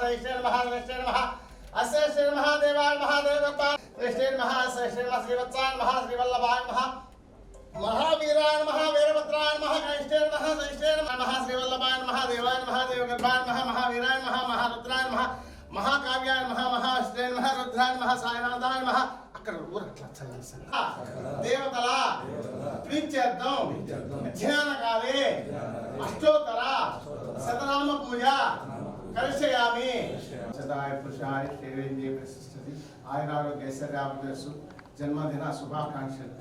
श्रेष्ठे नमः श्रेष्ठे नमः अश्रेष्ठे नमः देवाय महादेवगोपाल श्रेष्ठे नमः श्रेष्ठे नमः श्रीवत्साय नमः श्रीवल्लभाय नमः महावीराय नमः वीरभद्राय नमः श्रेष्ठे नमः श्रेष्ठे नमः श्रीवल्लभाय नमः देवाय नमः देवगर्भाय नमः महावीराय नमः महारुद्राय नमः महाकाव्याय नमः महाश्रेष्ठे नमः रुद्राय नमः सायनाथाय नमः అక్కడ ఊరట్లా దేవతల ప్రీత్యర్థం ధ్యానకాలే అష్టోత్తర శతనామ పూజ కరిష్యామి సదాయ పురుషాయ శ్రీవేంద్రియ ప్రతిష్టతి ఆయురారోగ్య ఐశ్వర్యాభివృద్ధి జన్మదిన శుభాకాంక్షలు.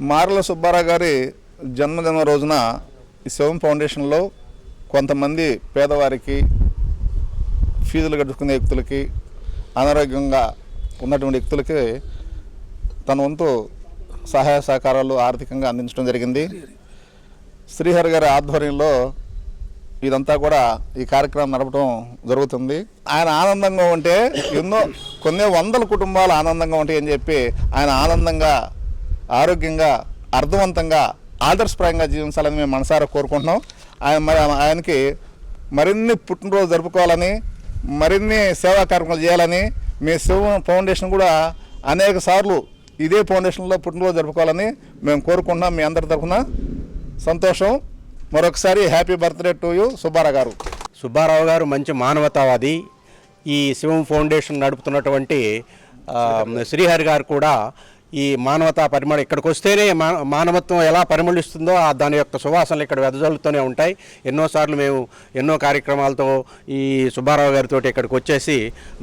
మార్ల సుబ్బారావు గారి జన్మదిన రోజున ఈ శివం ఫౌండేషన్లో కొంతమంది పేదవారికి ఫీజులు కట్టుకునే వ్యక్తులకి అనారోగ్యంగా ఉన్నటువంటి వ్యక్తులకి తన వంతు సహాయ సహకారాలు ఆర్థికంగా అందించడం జరిగింది. శ్రీహరి గారి ఆధ్వర్యంలో ఇదంతా కూడా ఈ కార్యక్రమం నడపడం జరుగుతుంది. ఆయన ఆనందంగా ఉంటే కొన్ని వందల కుటుంబాలు ఆనందంగా ఉంటాయి అని చెప్పి ఆయన ఆనందంగా ఆరోగ్యంగా అర్థవంతంగా ఆదర్శప్రాయంగా జీవించాలని మేము మనసారా కోరుకుంటున్నాం. ఆయనకి మరిన్ని పుట్టినరోజు జరుపుకోవాలని మరిన్ని సేవా కార్యక్రమాలు చేయాలని మీ శివ ఫౌండేషన్ కూడా అనేక సార్లు ఇదే ఫౌండేషన్లో పుట్టినరోజు జరుపుకోవాలని మేము కోరుకుంటున్నాం. మీ అందరి తరఫున సంతోషం. మరొకసారి happy birthday to you Subbarao గారు. సుబ్బారావు గారు మంచి మానవతావాది. ఈ శివం ఫౌండేషన్ నడుపుతున్నటువంటి శ్రీహరి గారు కూడా ఈ మానవతా పరిమళం ఇక్కడికి వస్తేనే మానవత్వం ఎలా పరిమళిస్తుందో దాని యొక్క సువాసనలు ఇక్కడ వెదజల్లుతూనే ఉంటాయి. ఎన్నోసార్లు మేము ఎన్నో కార్యక్రమాలతో ఈ సుబ్బారావు గారితో ఇక్కడికి వచ్చేసి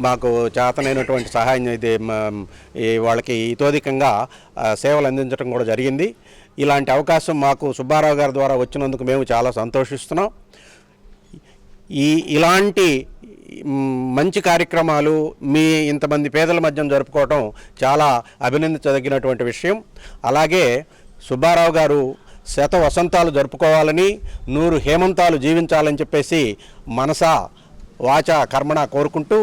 మాకు చేతనైనటువంటి సహాయం వాళ్ళకి ఇతోధికంగా సేవలు అందించడం కూడా జరిగింది. ఇలాంటి అవకాశం మాకు సుబ్బారావు గారి ద్వారా వచ్చినందుకు మేము చాలా సంతోషిస్తున్నాం. ఇలాంటి మంచి కార్యక్రమాలు మీ ఇంతమంది పేదల మధ్య జరుపుకోవటం చాలా అభినందించదగినటువంటి విషయం. అలాగే సుబ్బారావు గారు శత వసంతాలు జరుపుకోవాలని, 100 హేమంతాలు జీవించాలని చెప్పేసి మనసా వాచ కర్మణ కోరుకుంటూ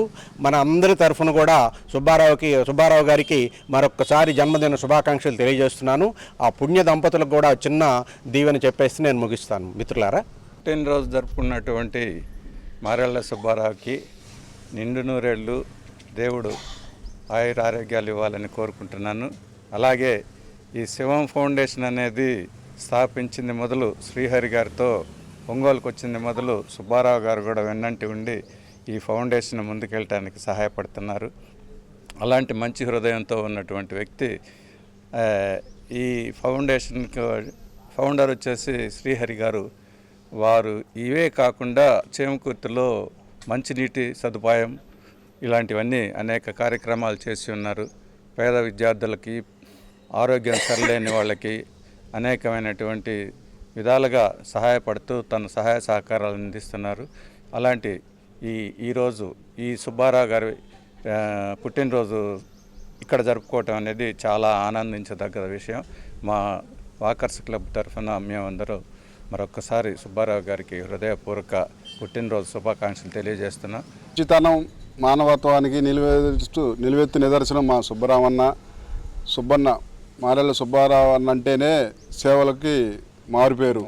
మన అందరి తరఫున కూడా సుబ్బారావు గారికి మరొక్కసారి జన్మదిన శుభాకాంక్షలు తెలియజేస్తున్నాను. ఆ పుణ్య దంపతులకు కూడా చిన్న దీవెన చెప్పేసి నేను ముగిస్తాను. మిత్రులారా, పుట్టినరోజు జరుపుకున్నటువంటి మారెళ్ళ సుబ్బారావుకి నిండు నూరేళ్ళు దేవుడు ఆయురారోగ్యాలు ఇవ్వాలని కోరుకుంటున్నాను. అలాగే ఈ శివం ఫౌండేషన్ అనేది స్థాపించింది మొదలు శ్రీహరి గారితో ఒంగోలుకు వచ్చింది మొదలు సుబ్బారావు గారు కూడా వెన్నంటి ఉండి ఈ ఫౌండేషన్ ముందుకెళ్ళటానికి సహాయపడుతున్నారు. అలాంటి మంచి హృదయంతో ఉన్నటువంటి వ్యక్తి. ఈ ఫౌండేషన్కి ఫౌండర్ వచ్చేసి శ్రీహరి గారు. వారు ఇవే కాకుండా చేమకుర్తిలో మంచినీటి సదుపాయం ఇలాంటివన్నీ అనేక కార్యక్రమాలు చేసి ఉన్నారు. పేద విద్యార్థులకి, ఆరోగ్యం సరిలేని వాళ్ళకి అనేకమైనటువంటి విధాలుగా సహాయపడుతూ తన సహాయ సహకారాలు అందిస్తున్నారు. అలాంటి ఈరోజు ఈ సుబ్బారావు గారి పుట్టినరోజు ఇక్కడ జరుపుకోవటం అనేది చాలా ఆనందించదగ్గ విషయం. మా వాకర్స్ క్లబ్ తరఫున మేమందరూ మరొకసారి సుబ్బారావు గారికి హృదయపూర్వక పుట్టినరోజు శుభాకాంక్షలు తెలియజేస్తున్నాం. మంచితనం మానవత్వానికి నిలువెత్తు నిదర్శనం మా సుబ్బన్న మారెళ్ళ సుబ్బారావు అన్న అంటేనే సేవలకి మారుపేరు.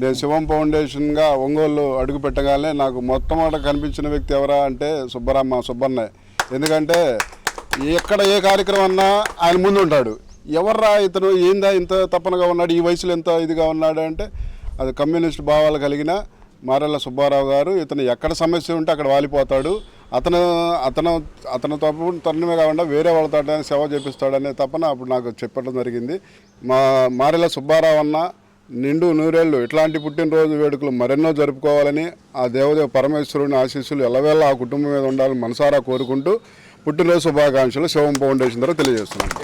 నేను శివం ఫౌండేషన్గా ఒంగోలు అడుగు పెట్టగానే నాకు మొట్టమొదట కనిపించిన వ్యక్తి ఎవరా అంటే సుబ్బన్నే. ఎందుకంటే ఎక్కడ ఏ కార్యక్రమం అన్నా ఆయన ముందు ఉంటాడు. ఎవర్రా ఇతను, ఏందా ఇంత తప్పనగా ఉన్నాడు, ఈ వయసులో ఎంత ఇదిగా ఉన్నాడు అంటే అది కమ్యూనిస్ట్ భావాలు కలిగిన మారెళ్ళ సుబ్బారావు గారు. ఇతను ఎక్కడ సమస్య ఉంటే అక్కడ వాలిపోతాడు. అతను తనమే కాకుండా వేరే వాళ్ళతో సేవ చేపిస్తాడనే తప్పన అప్పుడు నాకు చెప్పడం జరిగింది. మారెళ్ళ సుబ్బారావు అన్న నిండు నూరేళ్ళు ఇట్లాంటి పుట్టినరోజు వేడుకలు మరెన్నో జరుపుకోవాలని, ఆ దేవదేవ పరమేశ్వరుని ఆశీస్సులు ఎల్లవేళ ఆ కుటుంబం మీద ఉండాలని మనసారా కోరుకుంటూ పుట్టినరోజు శుభాకాంక్షలు శివం ఫౌండేషన్ ద్వారా తెలియజేస్తున్నాను.